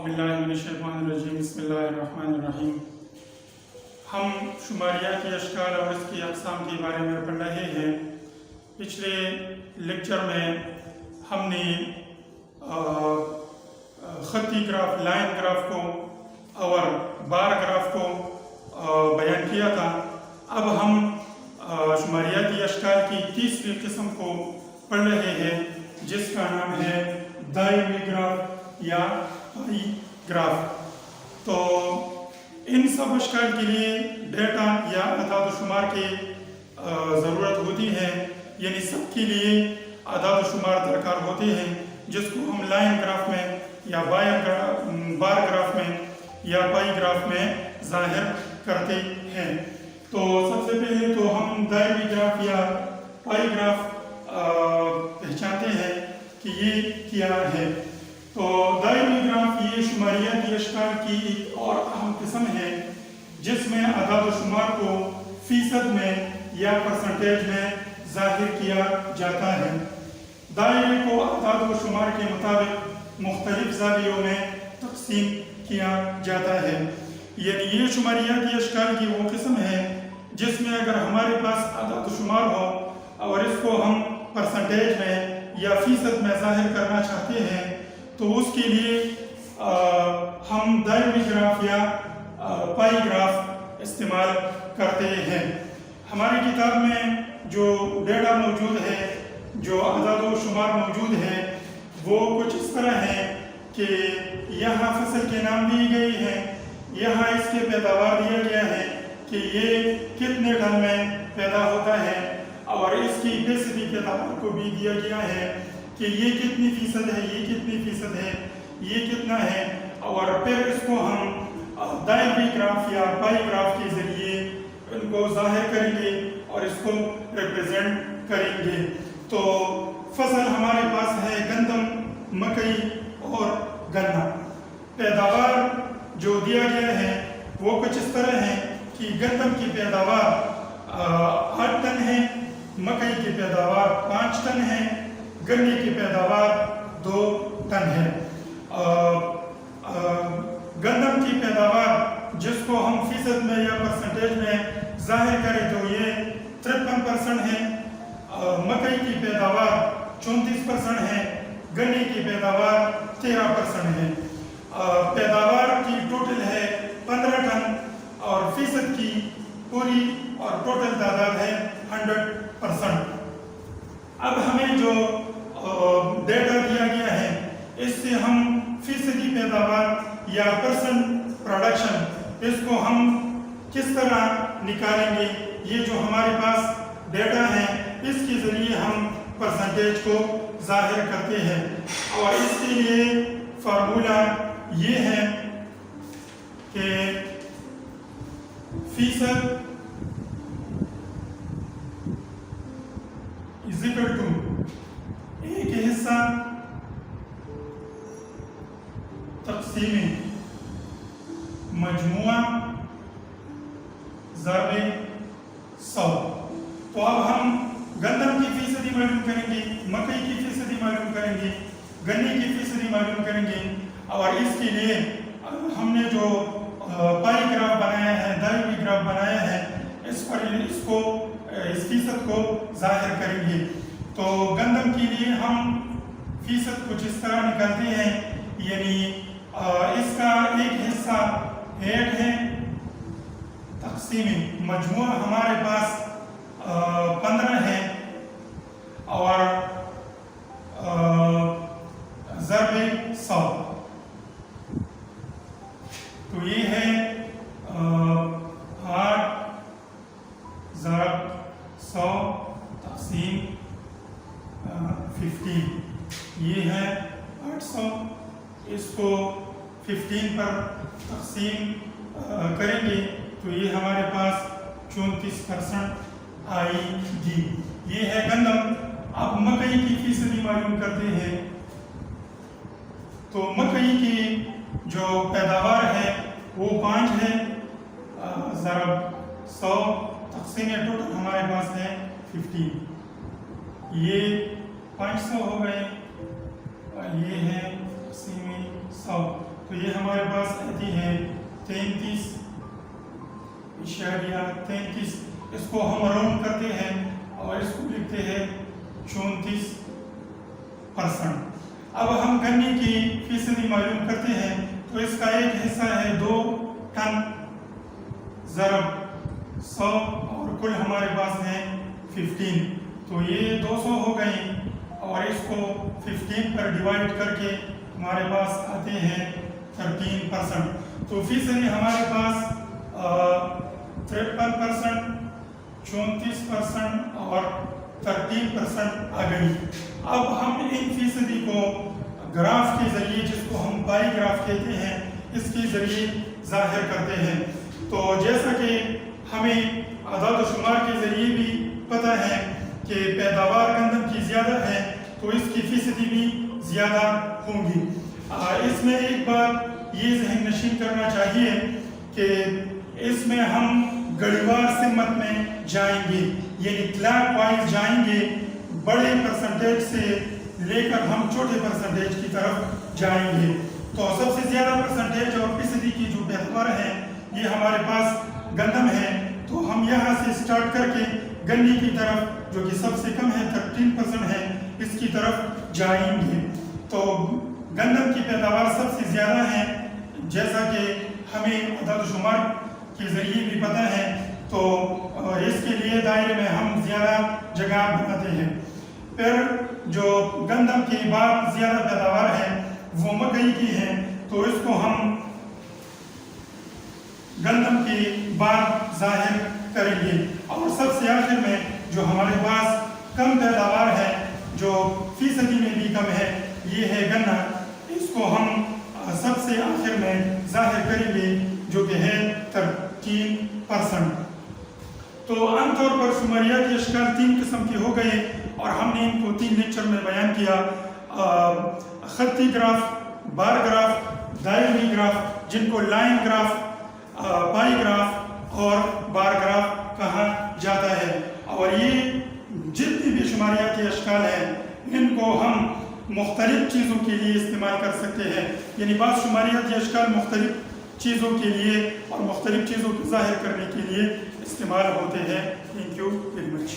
औज़ुबिल्लाहिमिनश्शैतानिर्रजीम बिस्मिल्लाहिर्रहमानिर्रहीम। हम शुमारियाती अशकाल और इसकी अक़साम के बारे में पढ़ रहे हैं। पिछले लेक्चर में हमने ख़त्ती ग्राफ, लाइन ग्राफ को और बार ग्राफ को बयान किया था। अब हम शुमारियाती अशकाल की तीसरी किस्म को पढ़ रहे हैं जिसका नाम है दायमी ग्राफ या पाई ग्राफ। तो इन सब अशकाल के लिए डेटा या अदाद शुमार की ज़रूरत होती है, यानी सब के लिए अदाद शुमार दरकार होते हैं जिसको हम लाइन ग्राफ में या बार ग्राफ में या पाई ग्राफ में ज़ाहिर करते हैं। तो सबसे पहले तो हम दायमी ग्राफ या पाई ग्राफ पहचानते हैं कि ये क्या है। तो दायमी ग्राफ ये शुमारियाती अशकाल की एक और अहम किस्म है जिसमें अदाद शुमार को फीसद में या परसेंटेज में ज़ाहिर किया जाता है। दायरे को अदाद शुमार के मुताबिक मुख्तलिफ ज़ावियों में तकसीम किया जाता है। यानी ये शुमारियाती अशकाल की वो किस्म है जिसमें अगर हमारे पास अदाद शुमार हो और इसको हम परसेंटेज में या फीसद में ज़ाहिर करना चाहते हैं तो उसके लिए हम दायमी ग्राफ या पाई ग्राफ इस्तेमाल करते हैं। हमारी किताब में जो डेटा मौजूद है, जो अदाद शुमार मौजूद है, वो कुछ इस तरह है कि यहाँ फसल के नाम दिए गए हैं, यहाँ इसके पैदावार दिया गया है कि ये कितने टन में पैदा होता है और इसकी फीसदी पैदावार को भी दिया गया है कि ये कितनी फीसद है, ये कितनी फीसद है, ये कितना है। और फिर इसको हम दायमी ग्राफ या पाई ग्राफ के ज़रिए इनको ज़ाहिर करेंगे और इसको रिप्रेजेंट करेंगे। तो फसल हमारे पास है गंदम, मकई और गन्ना। पैदावार जो दिया गया है वो कुछ इस तरह है कि गंदम की पैदावार 8 टन है, मकई की पैदावार 5 टन है, गन्ने की पैदावार 2 टन है। गंदम की पैदावार जिसको हम फीसद में या परसेंटेज में ज़ाहिर करें तो ये 53% है, मकई की पैदावार 34% है, गन्ने की पैदावार 13% है। पैदावार की टोटल है 15 टन और फीसद की पूरी और टोटल तादाद है 100%। अब हमें जो डेटा दिया गया है इससे हम फीसदी पैदावार या परसेंट प्रोडक्शन इसको हम किस तरह निकालेंगे। ये जो हमारे पास डेटा है इसके ज़रिए हम परसेंटेज को ज़ाहिर करते हैं और इसके लिए फार्मूला ये है कि फीसद इज इक्वल टू एक हिस्सा तक़सीम मजमुआ ज़रबे 100। तो अब हम गंदम की फीसदी मालूम करेंगे, मकई की फीसदी मालूम करेंगे, गन्ने की फीसदी मालूम करेंगे और इसके लिए हमने जो पाई ग्राफ बनाया है, दायमी ग्राफ बनाया है, इस पर इस फीसद को ज़ाहिर करेंगे। तो गंदम के लिए हम फीसद कुछ इस तरह निकालते हैं, यानी इसका एक हिस्सा 8 है, तक़सीम मजमूआ हमारे पास 15 है और ज़रबे 100। तो ये है 8 ज़रब 100 तक़सीम 15। ये है 800, इसको 15 पर तक़सीम करेंगे तो ये हमारे पास 34% आएगी। ये है गंदम। अब मकई की फीसदी मालूम करते हैं। तो मकई की जो पैदावार है वो 5 है, ज़रब 100 तक़सीम टोटल हमारे पास है 15। ये 500 हो गए और ये है तक़सीम 100। تو یہ ہمارے پاس آتی ہے 33.33. اس کو ہم راؤنڈ کرتے ہیں اور اس کو لکھتے ہیں 34%. اب ہم گنے کی فیصدی معلوم کرتے ہیں. تو اس کا ایک حصہ ہے 2 ٹن ضرب 100 اور کل ہمارے پاس ہے 15. تو یہ 200 ہو گئی اور اس کو 15 پر ڈیوائڈ کر کے ہمارے پاس آتے ہیں 13%. تو فیصدی ہمارے پاس 53%، 34% اور 13% آ گئی. اب ہم ان فیصدی کو گراف کے ذریعے، جس کو ہم پائی گراف کہتے ہیں، اس کے ذریعے ظاہر کرتے ہیں. تو جیسا کہ ہمیں اعداد و شمار کے ذریعے بھی پتہ ہے کہ پیداوار گندم کی زیادہ ہے تو اس کی فیصدی بھی زیادہ ہوں گی. اس میں ایک بات یہ ذہن نشین کرنا چاہیے کہ اس میں ہم گڑیوار سمت میں جائیں گے، یعنی کلاک وائز جائیں گے. بڑے پرسنٹیج سے لے کر ہم چھوٹے پرسنٹیج کی طرف جائیں گے. تو سب سے زیادہ پرسنٹیج اور فیصدی کی جو پیداوار ہے یہ ہمارے پاس گندم ہے. تو ہم یہاں سے سٹارٹ کر کے گنے کی طرف، جو کہ سب سے کم ہے 13% ہے، اس کی طرف جائیں گے. تو گندم کی پیداوار سب سے زیادہ ہے، جیسا کہ ہمیں اعداد و شمار کے ذریعے بھی پتہ ہے. تو اس کے لیے دائرے میں ہم زیادہ جگہ بناتے ہیں. پھر جو گندم کی بعد زیادہ پیداوار ہے وہ مکئی کی ہے. تو اس کو ہم گندم کی بعد ظاہر کریں گے. اور سب سے آخر میں جو ہمارے پاس کم پیداوار ہے، جو فیصدی میں بھی کم ہے، یہ ہے گنا. اس کو ہم سب سے آخر میں ظاہر کریں گے، جو کہ ہے 13%. تو عام طور پر شماریاتی اشکال 3 قسم کے ہو گئے اور ہم نے ان کو 3 لیکچر میں بیان کیا. خطی گراف، بار گراف، دائرمی گراف، جن کو لائن گراف، پائی گراف اور بار گراف کہا جاتا ہے. اور یہ جتنی بھی شماریاتی اشکال ہیں ان کو ہم مختلف چیزوں کے لیے استعمال کر سکتے ہیں. یعنی بعض شماریاتی اشکال مختلف چیزوں کے لیے اور مختلف چیزوں کو ظاہر کرنے کے لیے استعمال ہوتے ہیں. Thank you very much.